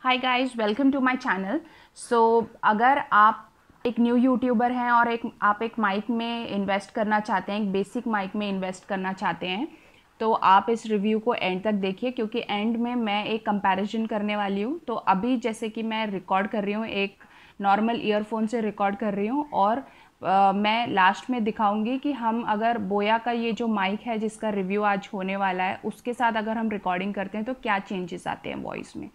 Hi guys, welcome to my channel. So अगर आप एक न्यू यूट्यूबर हैं और आप एक माइक में इन्वेस्ट करना चाहते हैं, एक बेसिक माइक में इन्वेस्ट करना चाहते हैं, तो आप इस रिव्यू को एंड तक देखिए, क्योंकि एंड में मैं एक कंपैरिजन करने वाली हूँ। तो अभी जैसे कि मैं रिकॉर्ड कर रही हूँ, एक नॉर्मल ईयरफोन से रिकॉर्ड कर रही हूँ, और मैं लास्ट में दिखाऊंगी कि हम अगर बोया का ये जो माइक है जिसका रिव्यू आज होने वाला है, उसके साथ अगर हम रिकॉर्डिंग करते हैं तो क्या चेंजेस आते हैं वॉइस में।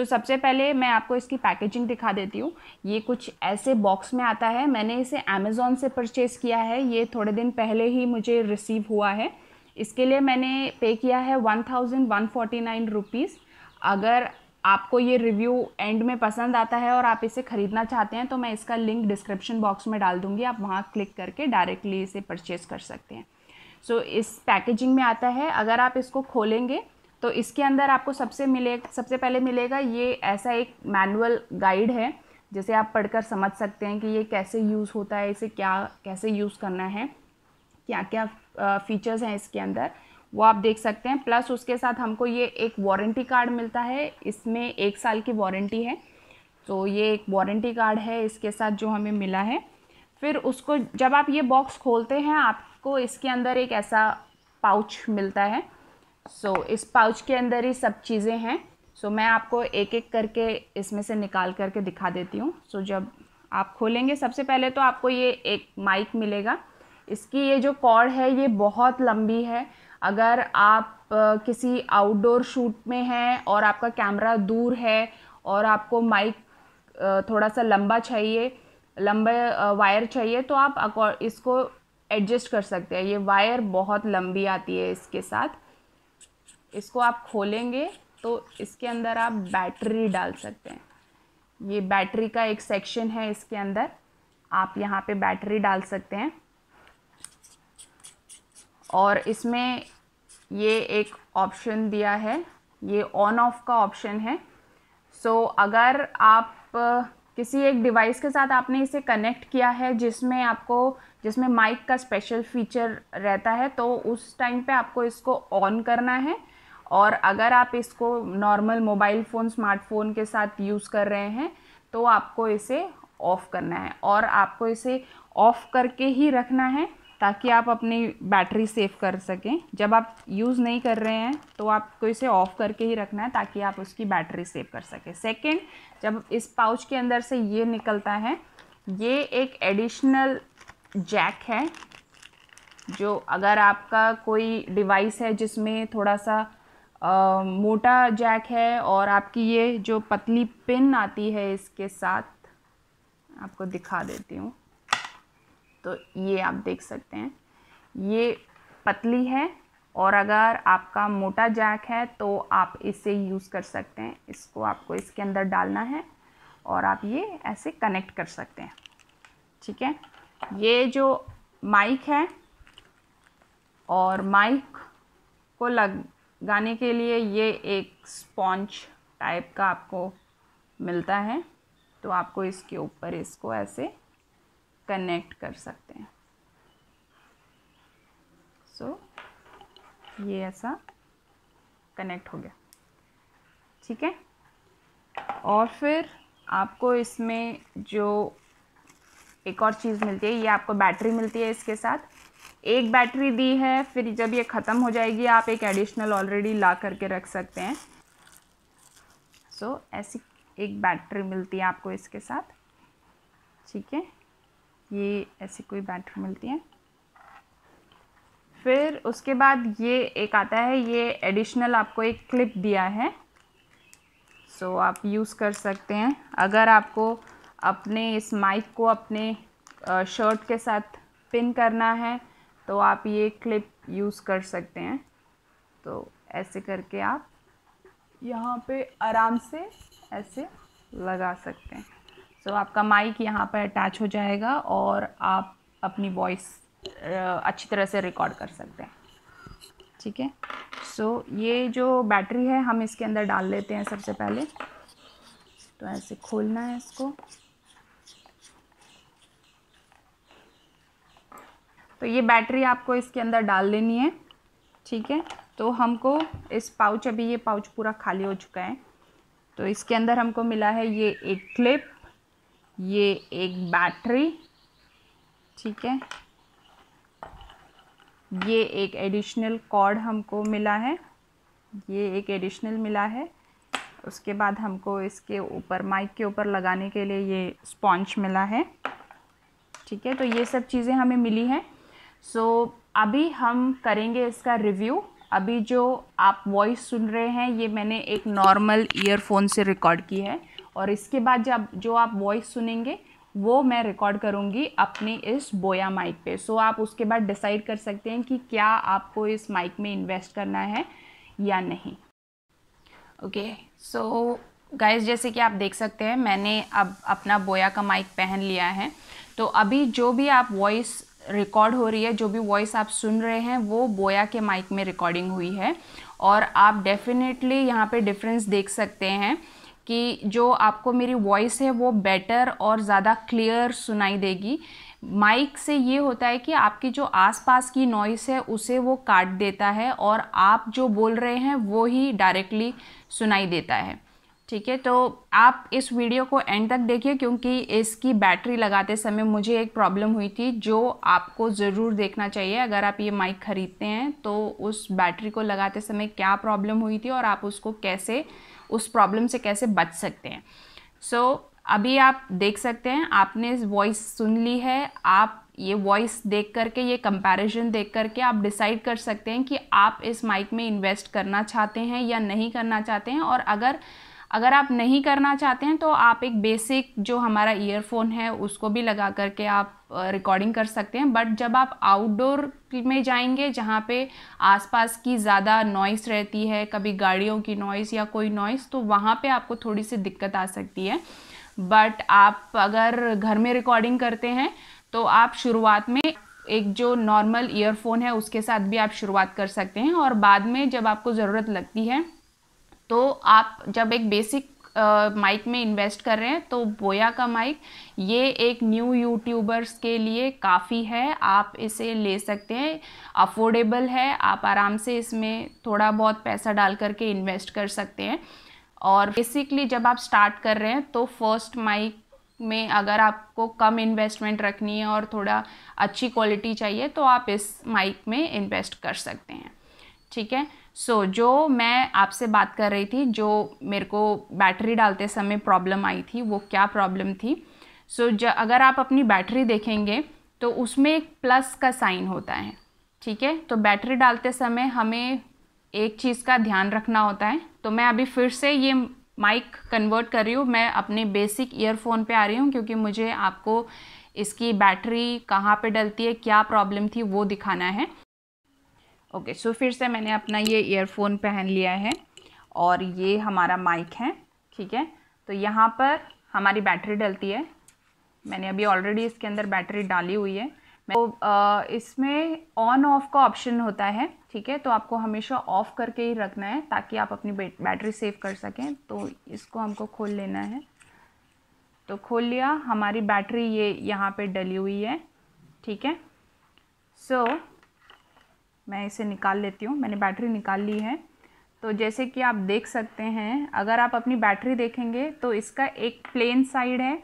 सबसे पहले मैं आपको इसकी पैकेजिंग दिखा देती हूँ। ये कुछ ऐसे बॉक्स में आता है। मैंने इसे अमेज़ॉन से परचेज़ किया है। ये थोड़े दिन पहले ही मुझे रिसीव हुआ है। इसके लिए मैंने पे किया है 1149 रुपीज़। अगर आपको ये रिव्यू एंड में पसंद आता है और आप इसे ख़रीदना चाहते हैं तो मैं इसका लिंक डिस्क्रिप्शन बॉक्स में डाल दूँगी, आप वहाँ क्लिक करके डायरेक्टली इसे परचेज़ कर सकते हैं। इस पैकेजिंग में आता है। अगर आप इसको खोलेंगे तो इसके अंदर आपको सबसे पहले मिलेगा ये ऐसा एक मैनुअल गाइड है, जिसे आप पढ़कर समझ सकते हैं कि ये कैसे यूज़ होता है, इसे कैसे यूज़ करना है, क्या क्या फीचर्स हैं इसके अंदर, वो आप देख सकते हैं। प्लस उसके साथ हमको ये एक वारंटी कार्ड मिलता है। इसमें 1 साल की वारंटी है, तो ये एक वारंटी कार्ड है इसके साथ जो हमें मिला है। फिर उसको जब आप ये बॉक्स खोलते हैं, आपको इसके अंदर एक ऐसा पाउच मिलता है। इस पाउच के अंदर ही सब चीज़ें हैं। मैं आपको एक एक करके इसमें से निकाल करके दिखा देती हूँ। जब आप खोलेंगे, सबसे पहले तो आपको ये एक माइक मिलेगा। इसकी ये जो कॉर्ड है ये बहुत लंबी है। अगर आप किसी आउटडोर शूट में हैं और आपका कैमरा दूर है और आपको माइक थोड़ा सा लंबा चाहिए, लंबे वायर चाहिए, तो आप इसको एडजस्ट कर सकते हैं। ये वायर बहुत लंबी आती है इसके साथ। इसको आप खोलेंगे तो इसके अंदर आप बैटरी डाल सकते हैं। ये बैटरी का एक सेक्शन है इसके अंदर, आप यहाँ पे बैटरी डाल सकते हैं। और इसमें ये एक ऑप्शन दिया है, ये ऑन ऑफ का ऑप्शन है। अगर आप किसी एक डिवाइस के साथ आपने इसे कनेक्ट किया है जिसमें माइक का स्पेशल फीचर रहता है, तो उस टाइम पे आपको इसको ऑन करना है। और अगर आप इसको नॉर्मल मोबाइल फ़ोन, स्मार्टफोन के साथ यूज़ कर रहे हैं तो आपको इसे ऑफ़ करना है, और आपको इसे ऑफ़ करके ही रखना है ताकि आप अपनी बैटरी सेव कर सकें। जब आप यूज़ नहीं कर रहे हैं तो आपको इसे ऑफ़ करके ही रखना है ताकि आप उसकी बैटरी सेव कर सकें। सेकंड, जब इस पाउच के अंदर से ये निकलता है, ये एक एडिशनल जैक है। जो अगर आपका कोई डिवाइस है जिसमें थोड़ा सा मोटा जैक है और आपकी ये जो पतली पिन आती है इसके साथ, आपको दिखा देती हूँ। तो ये आप देख सकते हैं, ये पतली है, और अगर आपका मोटा जैक है तो आप इसे यूज़ कर सकते हैं। इसको आपको इसके अंदर डालना है और आप ये ऐसे कनेक्ट कर सकते हैं। ठीक है, ये जो माइक है, और माइक को लगाने के लिए ये एक स्पॉन्ज टाइप का आपको मिलता है, तो आपको इसके ऊपर इसको ऐसे कनेक्ट कर सकते हैं। ये ऐसा कनेक्ट हो गया। ठीक है, और फिर आपको इसमें जो एक और चीज़ मिलती है, ये आपको बैटरी मिलती है इसके साथ। एक बैटरी दी है, फिर जब ये ख़त्म हो जाएगी आप एक एडिशनल ऑलरेडी ला करके रख सकते हैं। ऐसी एक बैटरी मिलती है आपको इसके साथ। ठीक है, ये ऐसी कोई बैटरी मिलती है। फिर उसके बाद ये एक आता है, ये एडिशनल आपको एक क्लिप दिया है। आप यूज़ कर सकते हैं। अगर आपको अपने इस माइक को अपने शर्ट के साथ पिन करना है तो आप ये क्लिप यूज़ कर सकते हैं। तो ऐसे करके आप यहाँ पे आराम से ऐसे लगा सकते हैं। आपका माइक यहाँ पर अटैच हो जाएगा और आप अपनी वॉइस अच्छी तरह से रिकॉर्ड कर सकते हैं। ठीक है, ये जो बैटरी है हम इसके अंदर डाल लेते हैं सबसे पहले। तो ऐसे खोलना है इसको। तो ये बैटरी आपको इसके अंदर डाल लेनी है। ठीक है। तो हमको इस पाउच, अभी ये पाउच पूरा खाली हो चुका है, तो इसके अंदर हमको मिला है ये एक क्लिप, ये एक बैटरी, ठीक है, ये एक एडिशनल कॉर्ड हमको मिला है, ये एक एडिशनल मिला है। उसके बाद हमको इसके ऊपर, माइक के ऊपर लगाने के लिए ये स्पॉन्ज मिला है, ठीक है। तो ये सब चीज़ें हमें मिली हैं। सो अभी हम करेंगे इसका रिव्यू। अभी जो आप वॉइस सुन रहे हैं ये मैंने एक नॉर्मल ईयरफोन से रिकॉर्ड की है, और इसके बाद जब जो आप वॉइस सुनेंगे वो मैं रिकॉर्ड करूँगी अपनी इस बोया माइक पे। सो आप उसके बाद डिसाइड कर सकते हैं कि क्या आपको इस माइक में इन्वेस्ट करना है या नहीं। ओके, सो गाइस, जैसे कि आप देख सकते हैं मैंने अब अपना बोया का माइक पहन लिया है। तो अभी जो भी आप वॉइस रिकॉर्ड हो रही है, जो भी वॉइस आप सुन रहे हैं, वो बोया के माइक में रिकॉर्डिंग हुई है। और आप डेफिनेटली यहाँ पे डिफरेंस देख सकते हैं कि जो आपको मेरी वॉइस है वो बेटर और ज़्यादा क्लियर सुनाई देगी। माइक से ये होता है कि आपकी जो आसपास की नॉइस है उसे वो काट देता है, और आप जो बोल रहे हैं वो ही डायरेक्टली सुनाई देता है, ठीक है। तो आप इस वीडियो को एंड तक देखिए, क्योंकि इसकी बैटरी लगाते समय मुझे एक प्रॉब्लम हुई थी जो आपको ज़रूर देखना चाहिए। अगर आप ये माइक ख़रीदते हैं तो उस बैटरी को लगाते समय क्या प्रॉब्लम हुई थी और आप उसको कैसे, उस प्रॉब्लम से कैसे बच सकते हैं। सो अभी आप देख सकते हैं, आपने वॉइस सुन ली है। आप ये वॉइस देख करके, ये कंपैरिजन देख करके आप डिसाइड कर सकते हैं कि आप इस माइक में इन्वेस्ट करना चाहते हैं या नहीं करना चाहते हैं। और अगर आप नहीं करना चाहते हैं तो आप एक बेसिक जो हमारा ईयरफोन है उसको भी लगा करके आप रिकॉर्डिंग कर सकते हैं। बट जब आप आउटडोर में जाएंगे जहाँ पे आसपास की ज़्यादा नॉइस रहती है, कभी गाड़ियों की नॉइस या कोई नॉइस, तो वहाँ पे आपको थोड़ी सी दिक्कत आ सकती है। बट आप अगर घर में रिकॉर्डिंग करते हैं तो आप शुरुआत में एक जो नॉर्मल ईयरफोन है उसके साथ भी आप शुरुआत कर सकते हैं, और बाद में जब आपको ज़रूरत लगती है तो आप जब एक बेसिक माइक में इन्वेस्ट कर रहे हैं तो बोया का माइक ये एक न्यू यूट्यूबर्स के लिए काफ़ी है। आप इसे ले सकते हैं, अफोर्डेबल है, आप आराम से इसमें थोड़ा बहुत पैसा डाल करके इन्वेस्ट कर सकते हैं। और बेसिकली जब आप स्टार्ट कर रहे हैं तो फर्स्ट माइक में अगर आपको कम इन्वेस्टमेंट रखनी है और थोड़ा अच्छी क्वालिटी चाहिए तो आप इस माइक में इन्वेस्ट कर सकते हैं, ठीक है। सो जो मैं आपसे बात कर रही थी, जो मेरे को बैटरी डालते समय प्रॉब्लम आई थी, वो क्या प्रॉब्लम थी। अगर आप अपनी बैटरी देखेंगे तो उसमें एक प्लस का साइन होता है, ठीक है। तो बैटरी डालते समय हमें एक चीज़ का ध्यान रखना होता है। तो मैं अभी फिर से ये माइक कन्वर्ट कर रही हूँ, मैं अपने बेसिक ईयरफोन पे आ रही हूँ, क्योंकि मुझे आपको इसकी बैटरी कहाँ पे डलती है, क्या प्रॉब्लम थी, वो दिखाना है। ओके, सो फिर से मैंने अपना ये ईयरफोन पहन लिया है और ये हमारा माइक है, ठीक है। तो यहाँ पर हमारी बैटरी डलती है, मैंने अभी ऑलरेडी इसके अंदर बैटरी डाली हुई है। तो इसमें ऑन ऑफ का ऑप्शन होता है, ठीक है। तो आपको हमेशा ऑफ करके ही रखना है ताकि आप अपनी बैटरी सेव कर सकें। तो इसको हमको खोल लेना है। तो खोल लिया, हमारी बैटरी ये यहाँ पे डली हुई है, ठीक है। सो मैं इसे निकाल लेती हूँ, मैंने बैटरी निकाल ली है। तो जैसे कि आप देख सकते हैं, अगर आप अपनी बैटरी देखेंगे तो इसका एक प्लेन साइड है,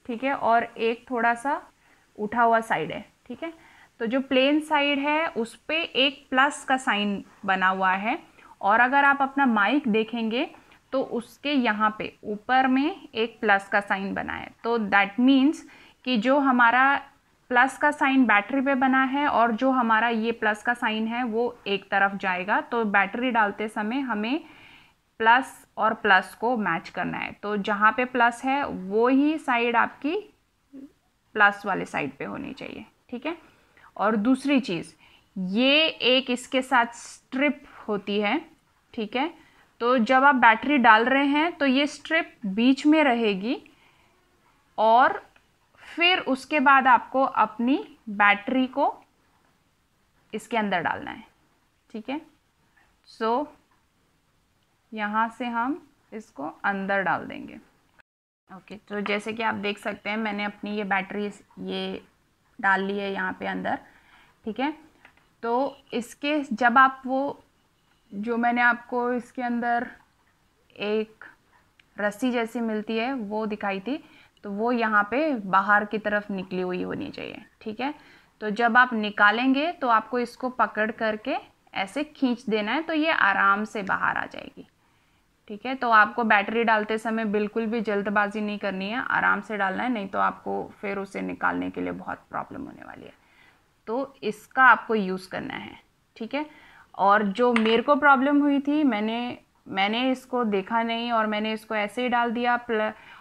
ठीक है, और एक थोड़ा सा उठा हुआ साइड है, ठीक है। तो जो प्लेन साइड है उस पर एक प्लस का साइन बना हुआ है, और अगर आप अपना माइक देखेंगे तो उसके यहाँ पे ऊपर में एक प्लस का साइन बना है। तो दैट मीन्स कि जो हमारा प्लस का साइन बैटरी पे बना है और जो हमारा ये प्लस का साइन है वो एक तरफ जाएगा। तो बैटरी डालते समय हमें प्लस और प्लस को मैच करना है। तो जहाँ पे प्लस है वो ही साइड आपकी प्लस वाले साइड पे होनी चाहिए, ठीक है। और दूसरी चीज़, ये एक इसके साथ स्ट्रिप होती है, ठीक है। तो जब आप बैटरी डाल रहे हैं तो ये स्ट्रिप बीच में रहेगी, और फिर उसके बाद आपको अपनी बैटरी को इसके अंदर डालना है, ठीक है। सो यहाँ से हम इसको अंदर डाल देंगे। ओके, तो जैसे कि आप देख सकते हैं मैंने अपनी ये बैटरी ये डाल ली है यहाँ पे अंदर, ठीक है। तो इसके जब आप वो जो मैंने आपको इसके अंदर एक रस्सी जैसी मिलती है वो दिखाई थी, तो वो यहाँ पे बाहर की तरफ निकली हुई होनी चाहिए, ठीक है। तो जब आप निकालेंगे तो आपको इसको पकड़ करके ऐसे खींच देना है, तो ये आराम से बाहर आ जाएगी, ठीक है। तो आपको बैटरी डालते समय बिल्कुल भी जल्दबाजी नहीं करनी है, आराम से डालना है, नहीं तो आपको फिर उसे निकालने के लिए बहुत प्रॉब्लम होने वाली है। तो इसका आपको यूज़ करना है, ठीक है। और जो मेरे को प्रॉब्लम हुई थी, मैंने इसको देखा नहीं और मैंने इसको ऐसे ही डाल दिया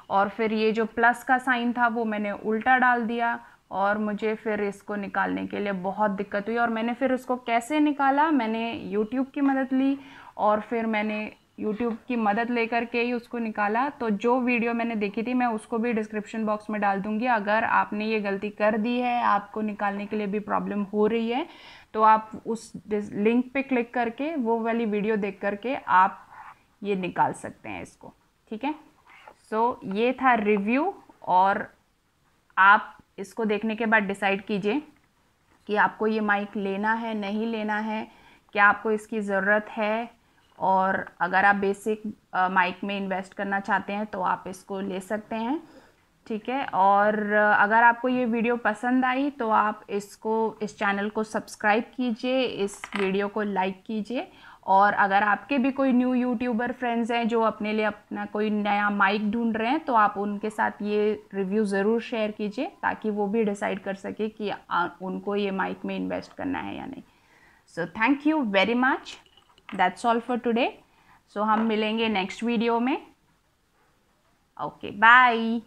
और फिर ये जो प्लस का साइन था वो मैंने उल्टा डाल दिया और मुझे फिर इसको निकालने के लिए बहुत दिक्कत हुई। और मैंने फिर उसको कैसे निकाला, मैंने यूट्यूब की मदद ली और फिर मैंने यूट्यूब की मदद लेकर के ही उसको निकाला। तो जो वीडियो मैंने देखी थी मैं उसको भी डिस्क्रिप्शन बॉक्स में डाल दूँगी। अगर आपने ये गलती कर दी है, आपको निकालने के लिए भी प्रॉब्लम हो रही है, तो आप उस लिंक पे क्लिक करके वो वाली वीडियो देख करके आप ये निकाल सकते हैं इसको, ठीक है। सो ये था रिव्यू, और आप इसको देखने के बाद डिसाइड कीजिए कि आपको ये माइक लेना है, नहीं लेना है, क्या आपको इसकी ज़रूरत है। और अगर आप बेसिक माइक में इन्वेस्ट करना चाहते हैं तो आप इसको ले सकते हैं, ठीक है। और अगर आपको ये वीडियो पसंद आई तो आप इस चैनल को सब्सक्राइब कीजिए, इस वीडियो को लाइक कीजिए। और अगर आपके भी कोई न्यू यूट्यूबर फ्रेंड्स हैं जो अपने लिए अपना कोई नया माइक ढूंढ रहे हैं, तो आप उनके साथ ये रिव्यू ज़रूर शेयर कीजिए ताकि वो भी डिसाइड कर सके कि उनको ये माइक में इन्वेस्ट करना है या नहीं। So thank you very much, that's all for today. So हम मिलेंगे नेक्स्ट वीडियो में। Okay, bye.